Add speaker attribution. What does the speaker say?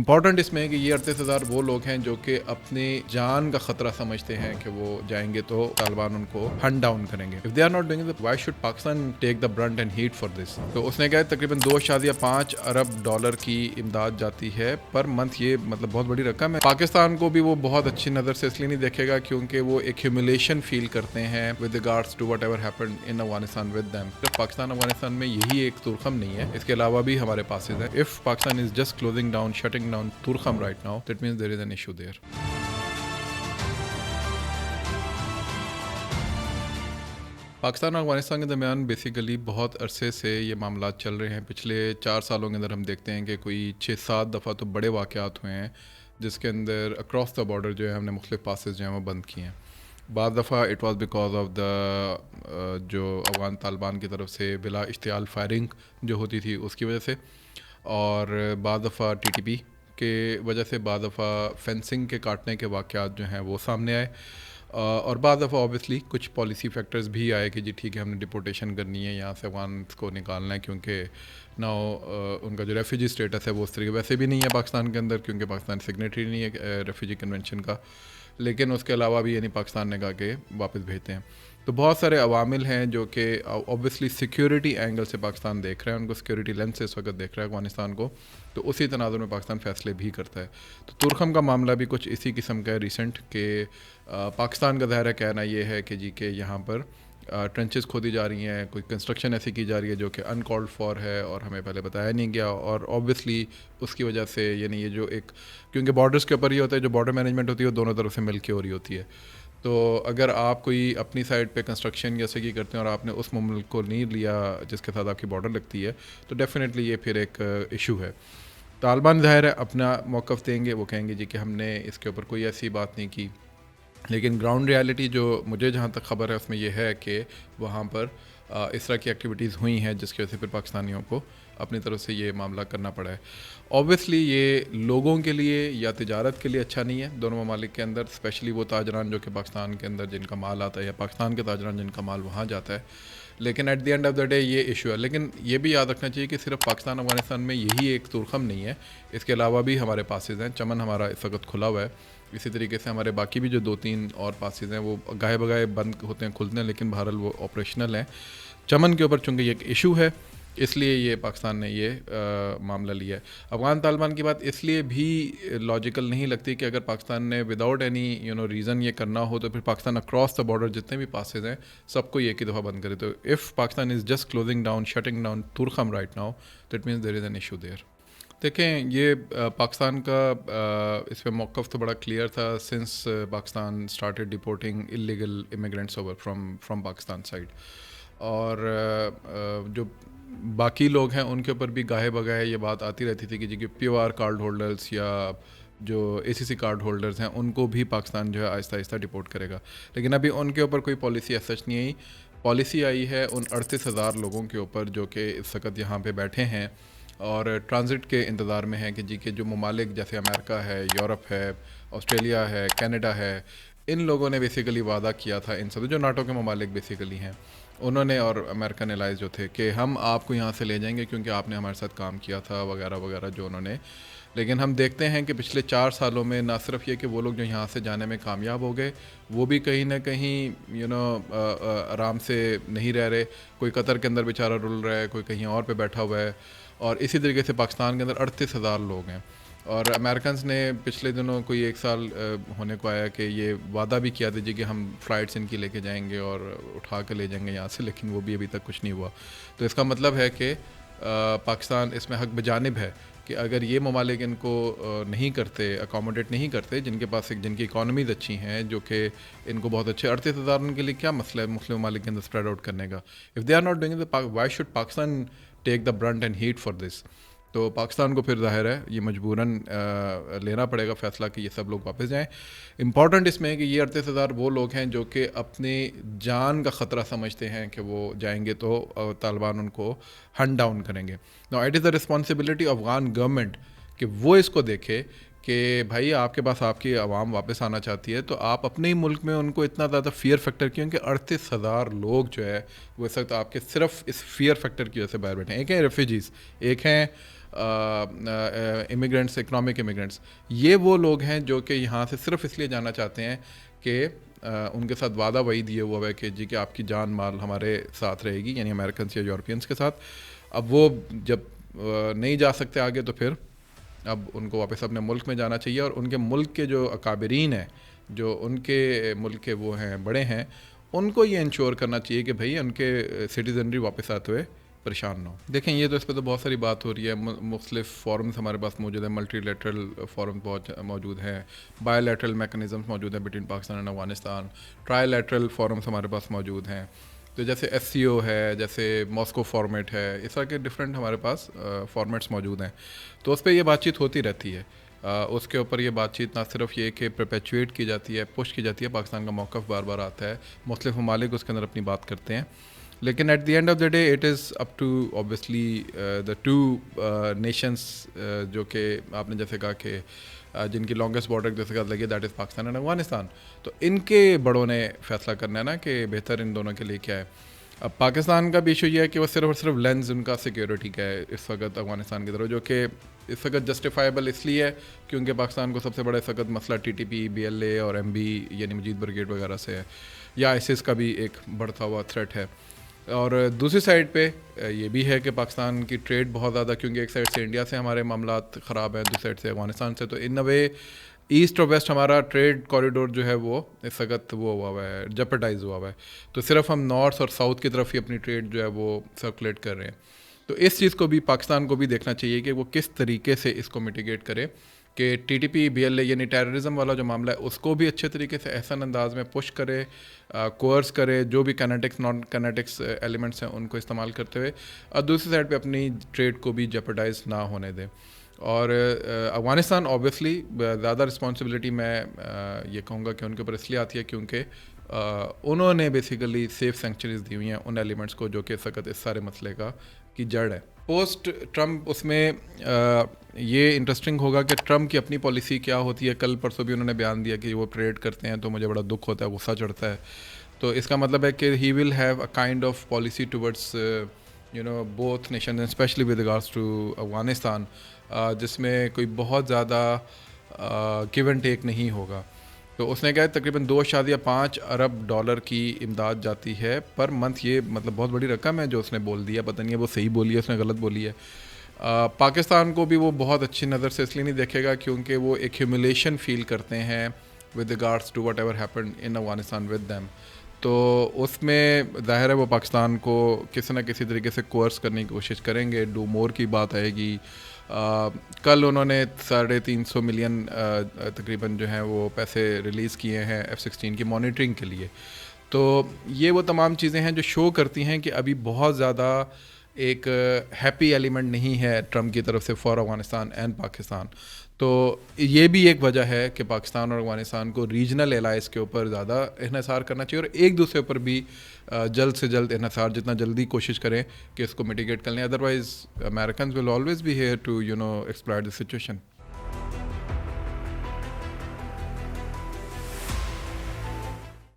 Speaker 1: Important اس میں ہے کہ یہ 38,000 وہ لوگ ہیں جو کہ اپنی جان کا خطرہ سمجھتے ہیں کہ وہ جائیں گے تو طالبان ان کو ہنٹ ڈاؤن کریں گے. If they are not doing it, why should Pakistan take the brunt and heat for this؟ تو اس نے کہا تقریباً 2.5 ارب ڈالر کی امداد جاتی ہے پر منتھ. یہ مطلب بہت بڑی رقم ہے. پاکستان کو بھی وہ بہت اچھی نظر سے اس لیے نہیں دیکھے گا کیونکہ وہ ایک ہیوملیشن فیل کرتے ہیں with regards to whatever happened in Afghanistan with them. Pakistan Afghanistan میں یہی ایک تورخم نہیں ہے, اس کے علاوہ بھی ہمارے پاس ہے. If Pakistan is just closing down, shutting down Turkham right now, that means there is an issue there. Pakistan اور افغانستان کے درمیان بیسیکلی بہت عرصے سے یہ معاملات چل رہے ہیں. پچھلے 4 سالوں کے اندر ہم دیکھتے ہیں کہ کوئی 6-7 دفعہ تو بڑے واقعات ہوئے ہیں جس کے اندر اکراس دا بارڈر جو ہے ہم نے مختلف پاسز جو ہیں وہ بند کیے ہیں. بعض دفعہ it was because of the جو افغان طالبان کی طرف سے بلا اشتعال فائرنگ جو ہوتی تھی اس کی وجہ سے, اور بعض دفعہ ٹی ٹی پی کے وجہ سے, بعض دفعہ فینسنگ کے کاٹنے کے واقعات جو ہیں وہ سامنے آئے, اور بعض دفعہ اوبیسلی کچھ پالیسی فیکٹرز بھی آئے کہ جی ٹھیک ہے ہم نے ڈپورٹیشن کرنی ہے, یہاں سے افغان کو نکالنا ہے کیونکہ نہ ان کا جو ریفیوجی اسٹیٹس ہے وہ اس طریقے ویسے بھی نہیں ہے پاکستان کے اندر کیونکہ پاکستان سگنیٹری نہیں ہے ریفیوجی کنونشن کا, لیکن اس کے علاوہ بھی یعنی پاکستان نے کہا کہ واپس بھیجتے ہیں. تو بہت سارے عوامل ہیں جو کہ اوبیسلی سیکیورٹی اینگل سے پاکستان دیکھ رہے ہیں, ان کو سیکیورٹی لینس سے اس وقت دیکھ رہا ہے افغانستان کو, تو اسی تناظر میں پاکستان فیصلے بھی کرتا ہے. تو تورخم کا معاملہ بھی کچھ اسی قسم کا ہے ریسنٹ کہ پاکستان کا ظاہر ہے کہنا یہ ہے کہ جی کہ یہاں پر ٹرنچز کھودی جا رہی ہیں, کوئی کنسٹرکشن ایسی کی جا رہی ہے جو کہ ان کالڈ فار ہے اور ہمیں پہلے بتایا نہیں گیا, اور اوبیسلی اس کی وجہ سے یعنی یہ جو ایک کیونکہ بارڈرز کے اوپر ہی ہوتا ہے, جو بارڈر مینجمنٹ ہوتی ہے وہ دونوں طرف سے مل کے ہو رہی ہوتی ہے. تو اگر آپ کوئی اپنی سائڈ پہ کنسٹرکشن جیسے کہ کرتے ہیں اور آپ نے اس مملک کو نہیں لیا جس کے ساتھ آپ کی بارڈر لگتی ہے تو ڈیفینیٹلی یہ پھر ایک ایشو ہے. طالبان ظاہر ہے اپنا موقف دیں گے, وہ کہیں گے جی کہ ہم نے اس کے اوپر کوئی ایسی بات نہیں کی, لیکن گراؤنڈ ریالٹی جو مجھے جہاں تک خبر ہے اس میں یہ ہے کہ وہاں پر اس طرح کی ایکٹیویٹیز ہوئی ہیں جس کی وجہ سے پھر پاکستانیوں کو اپنی طرف سے یہ معاملہ کرنا پڑا ہے. اوبیسلی یہ لوگوں کے لیے یا تجارت کے لیے اچھا نہیں ہے دونوں ممالک کے اندر, اسپیشلی وہ تاجران جو کہ پاکستان کے اندر جن کا مال آتا ہے یا پاکستان کے تاجران جن کا مال وہاں جاتا ہے, لیکن at the end of the day یہ ایشو ہے. لیکن یہ بھی یاد رکھنا چاہیے کہ صرف پاکستان افغانستان میں یہی ایک تورخم نہیں ہے, اس کے علاوہ بھی ہمارے پاسز ہیں. چمن ہمارا اس وقت کھلا ہوا ہے, اسی طریقے سے ہمارے باقی بھی جو 2-3 اور پاسز ہیں وہ گاہے بگاہے بند ہوتے ہیں کھلتے ہیں, لیکن بہرحال وہ آپریشنل ہیں. چمن کے اوپر چونکہ یہ ایک ایشو ہے اس لیے یہ پاکستان نے یہ معاملہ لیا ہے. افغان طالبان کی بات اس لیے بھی لاجیکل نہیں لگتی کہ اگر پاکستان نے وداؤٹ اینی ریزن یہ کرنا ہو تو پھر پاکستان اکراس دا بارڈر جتنے بھی پاسز ہیں سب کو ایک ہی دفعہ بند کرے. تو if Pakistan is just closing down shutting down Torkham right now, that means there is an issue there. دیکھیں یہ پاکستان کا اس پہ موقف تو بڑا کلیئر تھا since Pakistan started deporting illegal immigrants over from Pakistan side, اور جو باقی لوگ ہیں ان کے اوپر بھی گاہے بگاہے یہ بات آتی رہتی تھی کہ جی کہ پی او آر کارڈ ہولڈرز یا جو اے سی سی کارڈ ہولڈرز ہیں ان کو بھی پاکستان جو ہے آہستہ آہستہ ڈپورٹ کرے گا, لیکن ابھی ان کے اوپر کوئی پالیسی ایس سچ نہیں آئی. پالیسی آئی ہے ان 38,000 لوگوں کے اوپر جو کہ اس وقت یہاں پہ بیٹھے ہیں اور ٹرانزٹ کے انتظار میں ہیں کہ جی کہ جو ممالک جیسے امریکہ ہے, یورپ ہے, آسٹریلیا ہے, کینیڈا ہے, ان لوگوں نے بیسیکلی وعدہ کیا تھا, ان سب جو ناٹو کے ممالک بیسیکلی ہیں انہوں نے, اور امریکن الائز جو تھے کہ ہم آپ کو یہاں سے لے جائیں گے کیونکہ آپ نے ہمارے ساتھ کام کیا تھا وغیرہ وغیرہ جو انہوں نے. لیکن ہم دیکھتے ہیں کہ پچھلے 4 سالوں میں نہ صرف یہ کہ وہ لوگ جو یہاں سے جانے میں کامیاب ہو گئے وہ بھی کہیں نہ کہیں آرام سے نہیں رہ رہے. کوئی قطر کے اندر بیچارہ رل رہا ہے, کوئی کہیں اور پہ بیٹھا ہوا ہے, اور اسی طریقے سے پاکستان کے اندر 38,000 لوگ ہیں. اور امریکنز نے پچھلے دنوں کوئی 1 سال ہونے کو آیا کہ یہ وعدہ بھی کیا تھا جی کہ ہم فلائٹس ان کی لے کے جائیں گے اور اٹھا کے لے جائیں گے یہاں سے, لیکن وہ بھی ابھی تک کچھ نہیں ہوا. تو اس کا مطلب ہے کہ پاکستان اس میں حق بجانب ہے کہ اگر یہ ممالک ان کو نہیں کرتے, اکاموڈیٹ نہیں کرتے, جن کے پاس جن کی اکانومیز اچھی ہیں جو کہ ان کو بہت اچھے 38,000 ان کے لیے کیا مسئلہ ہے مختلف ممالک کے اندر اسپریڈ آؤٹ کرنے کا. If they are not doing it, why should Pakistan take the brunt and heat for this. تو پاکستان کو پھر ظاہر ہے یہ مجبوراً لینا پڑے گا فیصلہ کہ یہ سب لوگ واپس جائیں. امپورٹنٹ اس میں ہے کہ یہ 38,000 وہ لوگ ہیں جو کہ اپنی جان کا خطرہ سمجھتے ہیں کہ وہ جائیں گے تو طالبان ان کو ہنٹ ڈاؤن کریں گے. No it is the responsibility of Afghan government کہ وہ اس کو دیکھے کہ بھائی آپ کے پاس آپ کی عوام واپس آنا چاہتی ہے تو آپ اپنے ہی ملک میں ان کو اتنا زیادہ فیئر فیکٹر کیوں کہ 38,000 لوگ جو ہے وہ اس وقت آپ کے صرف اس فیئر فیکٹر کی وجہ سے باہر بیٹھے ہیں. ایک ہیں ریفیوجیز, ایک ہیں امیگرینٹس، اکنامک امیگرینٹس، یہ وہ لوگ ہیں جو کہ یہاں سے صرف اس لیے جانا چاہتے ہیں کہ ان کے ساتھ وعدہ وعید یہ ہوا ہے کہ جی کہ آپ کی جان مال ہمارے ساتھ رہے گی، یعنی امریکنس یا یورپینس کے ساتھ. اب وہ جب نہیں جا سکتے آگے تو پھر اب ان کو واپس اپنے ملک میں جانا چاہیے، اور ان کے ملک کے جو اکابرین ہیں، جو ان کے ملک کے وہ ہیں بڑے ہیں، ان کو یہ انشور کرنا چاہیے کہ بھئی ان کے سٹیزنری واپس آتے ہوئے پریشان نہ ہو. دیکھیں یہ تو اس پہ تو بہت ساری بات ہو رہی ہے، مختلف فورمز ہمارے پاس موجود ہیں، ملٹی لیٹرل فورم بہت موجود ہیں، بائی لیٹرل میکنزمس موجود ہیں between Pakistan and Afghanistan, try lateral forums ہمارے پاس موجود ہیں، تو جیسے ایس سی او ہے، جیسے ماسکو فارمیٹ ہے، اس طرح کے ڈفرینٹ ہمارے پاس فارمیٹس موجود ہیں. تو اس پہ یہ بات چیت ہوتی رہتی ہے. اس کے اوپر یہ بات چیت نہ صرف یہ کہ پرپیچویٹ کی جاتی ہے، پش کی جاتی ہے، پاکستان کا موقف بار بار آتا ہے، مختلف ممالک اس کے اندر اپنی بات کرتے ہیں، لیکن at the end of the day it is up to obviously the two nations, جو کہ آپ نے جیسے کہا کہ جن کی لانگسٹ بارڈر جیسے کہا لگی that is Pakistan and Afghanistan, تو ان کے بڑوں نے فیصلہ کرنا ہے نا کہ بہتر ان دونوں کے لیے کیا ہے. اب پاکستان کا بھی ایشو یہ ہے کہ وہ صرف اور صرف لینز ان کا سیکیورٹی کا ہے اس وقت افغانستان کی طرف، جو کہ اس وقت جسٹیفائیبل اس لیے ہے کیونکہ پاکستان کو سب سے بڑا اس وقت مسئلہ T T P, B L A اور ایم بی یعنی مجید بریگیڈ وغیرہ سے ہے، یا آئیسس کا بھی ایک بڑھتا ہوا تھریٹ ہے. اور دوسری سائڈ پہ یہ بھی ہے کہ پاکستان کی ٹریڈ بہت زیادہ، کیونکہ ایک سائڈ سے انڈیا سے ہمارے معاملات خراب ہیں، دوسری سائڈ سے افغانستان سے، تو ان اے وے ایسٹ اور ویسٹ ہمارا ٹریڈ کوریڈور جو ہے وہ اس وقت وہ ہوا ہوا ہے، جپٹائز ہوا ہوا ہے. تو صرف ہم نارتھ اور ساؤتھ کی طرف ہی اپنی ٹریڈ جو ہے وہ سرکولیٹ کر رہے ہیں. تو اس چیز کو بھی پاکستان کو بھی دیکھنا چاہیے کہ وہ کس طریقے سے اس کو میٹیگیٹ کرے کہ T T P, B L A یعنی ٹیررزم والا جو معاملہ ہے اس کو بھی اچھے طریقے سے احسن انداز میں پش کرے، کوئرس کرے، جو بھی کینیٹکس نان کینیٹکس ایلیمنٹس ہیں ان کو استعمال کرتے ہوئے، اور دوسری سائڈ پہ اپنی ٹریڈ کو بھی جیپرڈائز نہ ہونے دے. اور افغانستان اوبیسلی زیادہ رسپانسبلٹی میں یہ کہوں گا کہ ان کے اوپر اس لیے آتی ہے کیونکہ انہوں نے بیسیکلی سیف سینکچریز دی ہوئی ہیں ان ایلیمنٹس کو جو کہ اس وقت اس سارے مسئلے کی جڑ ہے. پوسٹ ٹرمپ اس میں یہ انٹرسٹنگ ہوگا کہ ٹرمپ کی اپنی پالیسی کیا ہوتی ہے. کل پرسوں بھی انہوں نے بیان دیا کہ وہ ٹریڈ کرتے ہیں تو مجھے بڑا دکھ ہوتا ہے، غصہ چڑھتا ہے. تو اس کا مطلب ہے کہ he will have a kind of policy towards both nation especially with regards to Afghanistan, جس میں کوئی بہت زیادہ گیو اینڈ ٹیک نہیں ہوگا. تو اس نے کہا تقریباً 2.5 ارب ڈالر کی امداد جاتی ہے پر منتھ. یہ مطلب بہت بڑی رقم ہے جو اس نے بول دی ہے، پتہ نہیں ہے وہ صحیح بولی ہے اس نے غلط بولی ہے. پاکستان کو بھی وہ بہت اچھی نظر سے اس لیے نہیں دیکھے گا کیونکہ وہ ایک ہیوملیشن فیل کرتے ہیں with regards to whatever happened in Afghanistan with them. تو اس میں ظاہر ہے وہ پاکستان کو کسی نہ کسی طریقے سے کوئرس کرنے کی کوشش کریں گے. ڈو مور کی بات آئے گی. کل انہوں نے 350 ملین تقریباً جو ہیں وہ پیسے ریلیز کیے ہیں F-16 کی مانیٹرنگ کے لیے. تو یہ وہ تمام چیزیں ہیں جو شو کرتی ہیں کہ ابھی بہت زیادہ ایک ہیپی ایلیمنٹ نہیں ہے ٹرمپ کی طرف سے فار افغانستان اینڈ پاکستان. تو یہ بھی ایک وجہ ہے کہ پاکستان اور افغانستان کو ریجنل الائز کے اوپر زیادہ انحصار کرنا چاہیے، اور ایک دوسرے پر بھی جلد سے جلد انحصار جتنا جلدی کوشش کریں کہ اس کو میٹیگیٹ کر لیں. Otherwise Americans will always be here to exploit the situation.